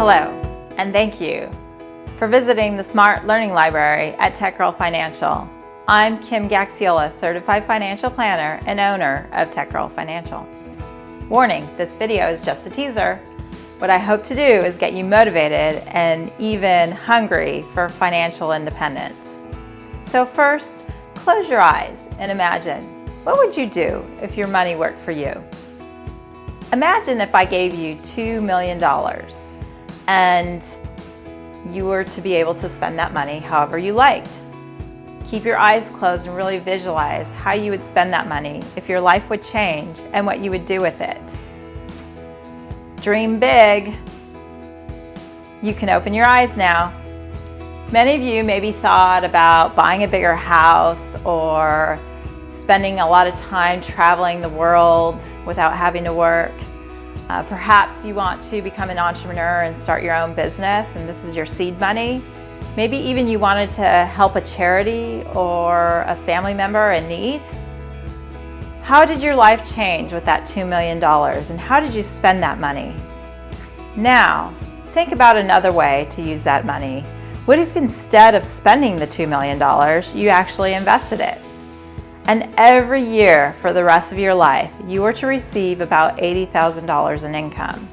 Hello, and thank you for visiting the Smart Learning Library at TechGirl Financial. I'm Kim Gaxiola, Certified Financial Planner and owner of TechGirl Financial. Warning, this video is just a teaser. What I hope to do is get you motivated and even hungry for financial independence. So first, close your eyes and imagine, what would you do if your money worked for you? Imagine if I gave you $2 million and you were to be able to spend that money however you liked. Keep your eyes closed and really visualize how you would spend that money, if your life would change, and what you would do with it. Dream big. You can open your eyes now. Many of you maybe thought about buying a bigger house or spending a lot of time traveling the world without having to work. Perhaps you want to become an entrepreneur and start your own business, and this is your seed money. Maybe even you wanted to help a charity or a family member in need. How did your life change with that $2 million, and how did you spend that money? Now, think about another way to use that money. What if instead of spending the $2 million, you actually invested it? And every year for the rest of your life, you were to receive about $80,000 in income.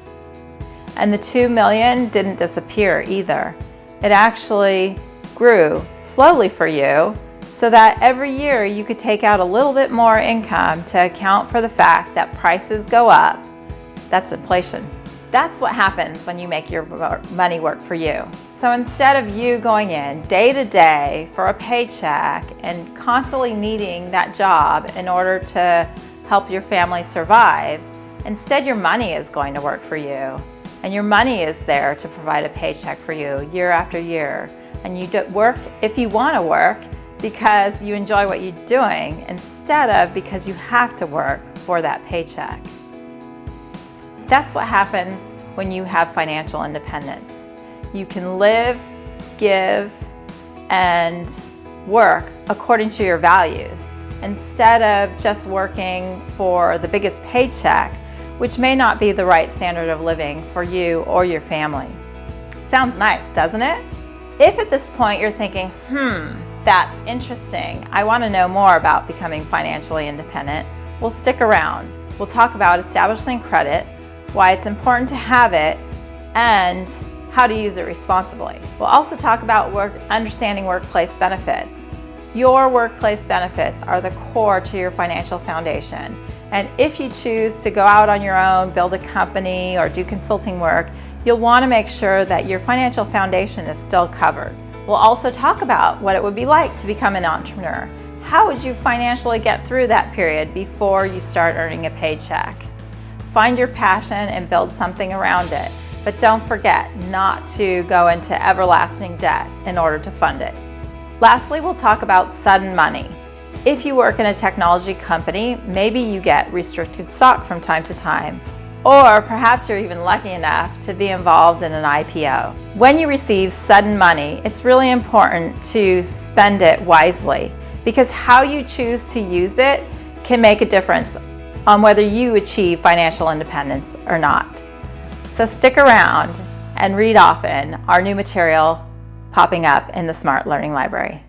And the $2 million didn't disappear either. It actually grew slowly for you so that every year you could take out a little bit more income to account for the fact that prices go up. That's inflation. That's what happens when you make your money work for you. So instead of you going in day to day for a paycheck and constantly needing that job in order to help your family survive, instead your money is going to work for you. And your money is there to provide a paycheck for you year after year. And you work if you want to work because you enjoy what you're doing instead of because you have to work for that paycheck. That's what happens when you have financial independence. You can live, give, and work according to your values instead of just working for the biggest paycheck, which may not be the right standard of living for you or your family. Sounds nice, doesn't it? If at this point you're thinking, that's interesting, I want to know more about becoming financially independent, well, stick around. We'll talk about establishing credit, why it's important to have it, and how to use it responsibly. We'll also talk about understanding workplace benefits. Your workplace benefits are the core to your financial foundation. And if you choose to go out on your own, build a company, or do consulting work, you'll want to make sure that your financial foundation is still covered. We'll also talk about what it would be like to become an entrepreneur. How would you financially get through that period before you start earning a paycheck? Find your passion and build something around it. But don't forget not to go into everlasting debt in order to fund it. Lastly, we'll talk about sudden money. If you work in a technology company, maybe you get restricted stock from time to time, or perhaps you're even lucky enough to be involved in an IPO. When you receive sudden money, it's really important to spend it wisely, because how you choose to use it can make a difference on whether you achieve financial independence or not. So stick around and read often our new material popping up in the Smart Learning Library.